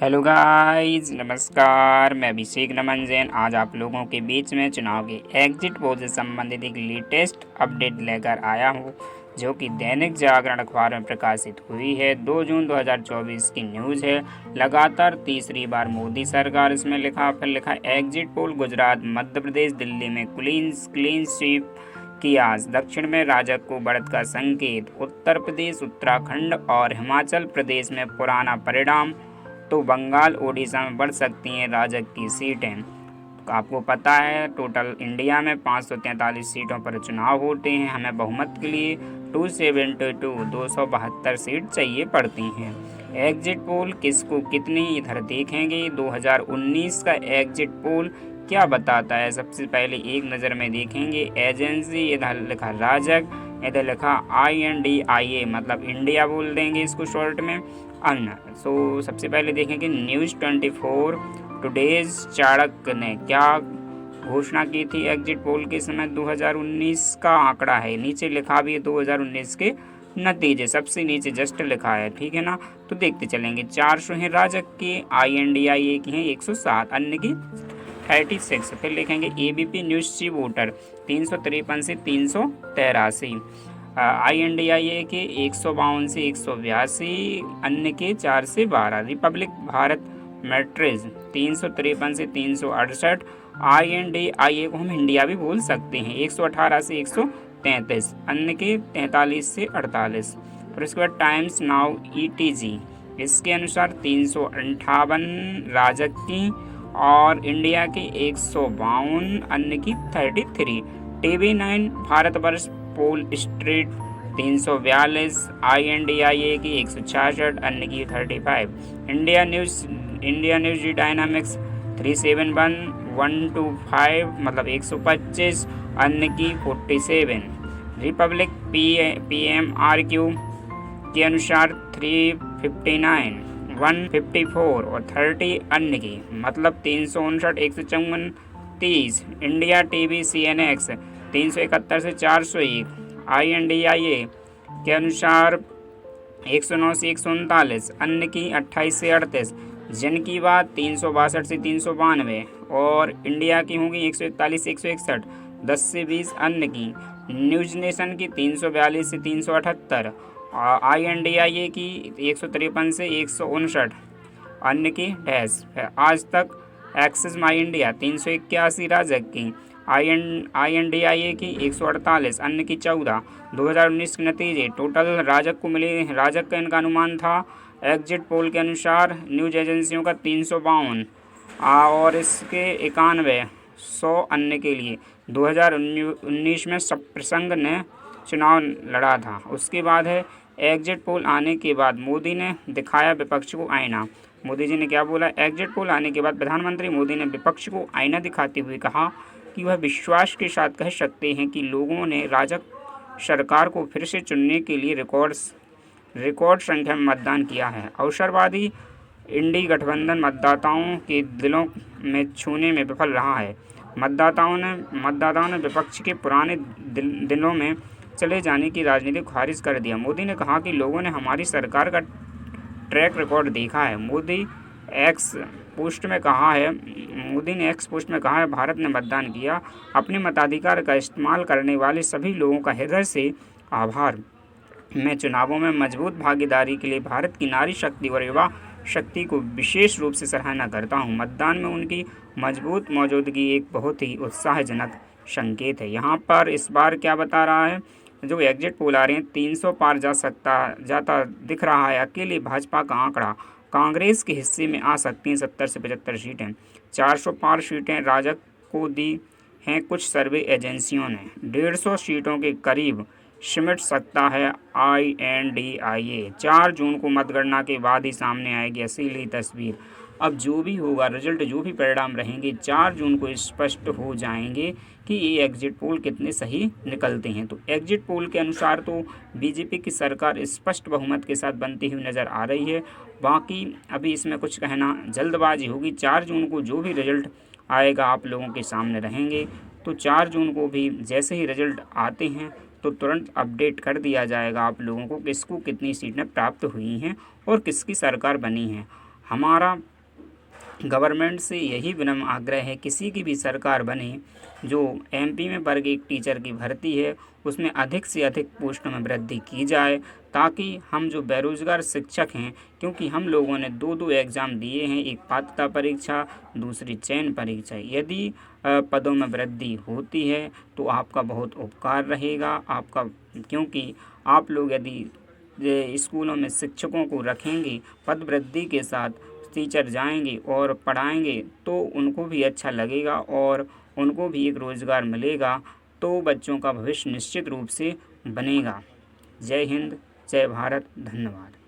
Hello guys, नमस्कार। मैं अभिषेक नमन जैन आज आप लोगों के बीच में चुनाव के एग्जिट पोल से संबंधित एक लेटेस्ट अपडेट लेकर आया हूं, जो कि दैनिक जागरण अखबार में प्रकाशित हुई है। 2 जून 2024 की न्यूज़ है। लगातार तीसरी बार मोदी सरकार, इसमें लिखा एग्जिट पोल गुजरात, मध्य प्रदेश, दिल्ली में क्लीन स्वीप की आज। दक्षिण में राजग को बढ़त का संकेत। उत्तर प्रदेश, उत्तराखंड और हिमाचल प्रदेश में पुराना परिणाम, तो बंगाल, ओडिशा में बढ़ सकती हैं राजग की सीटें। आपको पता है टोटल इंडिया में 543 सीटों पर चुनाव होते हैं। हमें बहुमत के लिए 272 सीट चाहिए पड़ती हैं। एग्जिट पोल किसको कितनी, इधर देखेंगे 2019 का एग्जिट पोल क्या बताता है। सबसे पहले एक नज़र में देखेंगे एजेंसी, इधर लिखा राजग, इधर लिखा INDIA, मतलब इंडिया बोल देंगे इसको शॉर्ट में, अन्य। सो सबसे पहले देखेंगे न्यूज़ 24 टुडेज चाणक्य ने क्या घोषणा की थी एग्जिट पोल के समय। 2019 का आंकड़ा है, नीचे लिखा भी है 2019 के नतीजे, सबसे नीचे जस्ट लिखा है, ठीक है ना। तो देखते चलेंगे। 400 हैं राजग के, INDIA की हैं 107, अन्य की 36। फिर लिखेंगे ABP न्यूज़ ची वोटर 353 से 383, INDIA के 152 से 182, अन्य के 4 से 12। रिपब्लिक भारत मैट्रिज 353 से 368, INDIA को हम इंडिया भी बोल सकते हैं, 118 से 133, अन्य के 43 से 48। फिर उसके बाद टाइम्स नाउ ETG, इसके अनुसार 358 राजग की और इंडिया की 152, अन्य की 33। TV9 भारतवर्ष पोल स्ट्रीट 342, INDIA की 166, अन्य की 35। इंडिया न्यूज़ डायनामिक्स 371 125, मतलब 125, अन्य की 47। रिपब्लिक PMRQ के अनुसार 359 154 और 30, अन्य की मतलब 359 154 30। इंडिया TV CNX 371 से 401, INDIA के अनुसार 109 से 139, अन्य की 28 से 38। जन की बात 362 से 392 और इंडिया की होंगी 141 से 161, 10 से 20, अन्य की। न्यूज़ नेशन की 342 से 378, INDIA की 153 से 159, अन्य की डैश। आज तक एक्सिस माई इंडिया 381 राजग की, INDIA की 148, अन्य की 14। 2019 के नतीजे टोटल राजग को मिले, राजग का इनका अनुमान था एग्जिट पोल के अनुसार न्यूज एजेंसियों का 352 और इसके 91, 100 अन्य के लिए। 2019 में सप्रसंग ने चुनाव लड़ा था। उसके बाद है एग्जिट पोल आने के बाद मोदी ने दिखाया विपक्ष को आईना। मोदी जी ने क्या बोला, एग्जिट पोल आने के बाद प्रधानमंत्री मोदी ने विपक्ष को आईना दिखाते हुए कहा कि वह विश्वास के साथ कह सकते हैं कि लोगों ने राजग सरकार को फिर से चुनने के लिए रिकॉर्ड संख्या में मतदान किया है। अवसरवादी इंडी गठबंधन मतदाताओं के दिलों में छूने में विफल रहा है। मतदाताओं ने विपक्ष के पुराने दिनों में चले जाने की राजनीति को खारिज कर दिया। मोदी ने कहा कि लोगों ने हमारी सरकार का ट्रैक रिकॉर्ड देखा है। मोदी ने एक्स पोस्ट में कहा है, भारत ने मतदान किया। अपने मताधिकार का इस्तेमाल करने वाले सभी लोगों का हृदय से आभार। मैं चुनावों में मजबूत भागीदारी के लिए भारत की नारी शक्ति और युवा शक्ति को विशेष रूप से सराहना करता हूं। मतदान में उनकी मजबूत मौजूदगी एक बहुत ही उत्साहजनक संकेत है। यहाँ पर इस बार क्या बता रहा है, जो एग्जिट पोल आ रहे हैं 300 पार जाता दिख रहा है। अकेले भाजपा का आंकड़ा कांग्रेस के हिस्से में आ सकती हैं 70 से 75 सीटें। 400 पार सीटें राजग को दी हैं कुछ सर्वे एजेंसियों ने। 150 सीटों के करीब सिमट सकता है INDIA। 4 जून को मतगणना के बाद ही सामने आएगी असली तस्वीर। अब जो भी होगा रिजल्ट, जो भी परिणाम रहेंगे 4 जून को स्पष्ट हो जाएंगे कि ये एग्जिट पोल कितने सही निकलते हैं। तो एग्जिट पोल के अनुसार तो बीजेपी की सरकार स्पष्ट बहुमत के साथ बनती हुई नज़र आ रही है। बाकी अभी इसमें कुछ कहना जल्दबाजी होगी। 4 जून को जो भी रिजल्ट आएगा आप लोगों के सामने रहेंगे। तो 4 जून को भी जैसे ही रिजल्ट आते हैं तो तुरंत अपडेट कर दिया जाएगा आप लोगों को किसको कितनी सीटें प्राप्त हुई हैं और किसकी सरकार बनी है। हमारा गवर्नमेंट से यही विनम्र आग्रह है, किसी की भी सरकार बने, जो एमपी में वर्ग 1 टीचर की भर्ती है उसमें अधिक से अधिक पोस्ट में वृद्धि की जाए, ताकि हम जो बेरोजगार शिक्षक हैं, क्योंकि हम लोगों ने 2-2 एग्ज़ाम दिए हैं, एक पात्रता परीक्षा, दूसरी चयन परीक्षा। यदि पदों में वृद्धि होती है तो आपका बहुत उपकार रहेगा, आपका, क्योंकि आप लोग यदि स्कूलों में शिक्षकों को रखेंगे, पद वृद्धि के साथ टीचर जाएंगे और पढ़ाएंगे तो उनको भी अच्छा लगेगा और उनको भी एक रोज़गार मिलेगा, तो बच्चों का भविष्य निश्चित रूप से बनेगा। जय हिंद, जय भारत, धन्यवाद।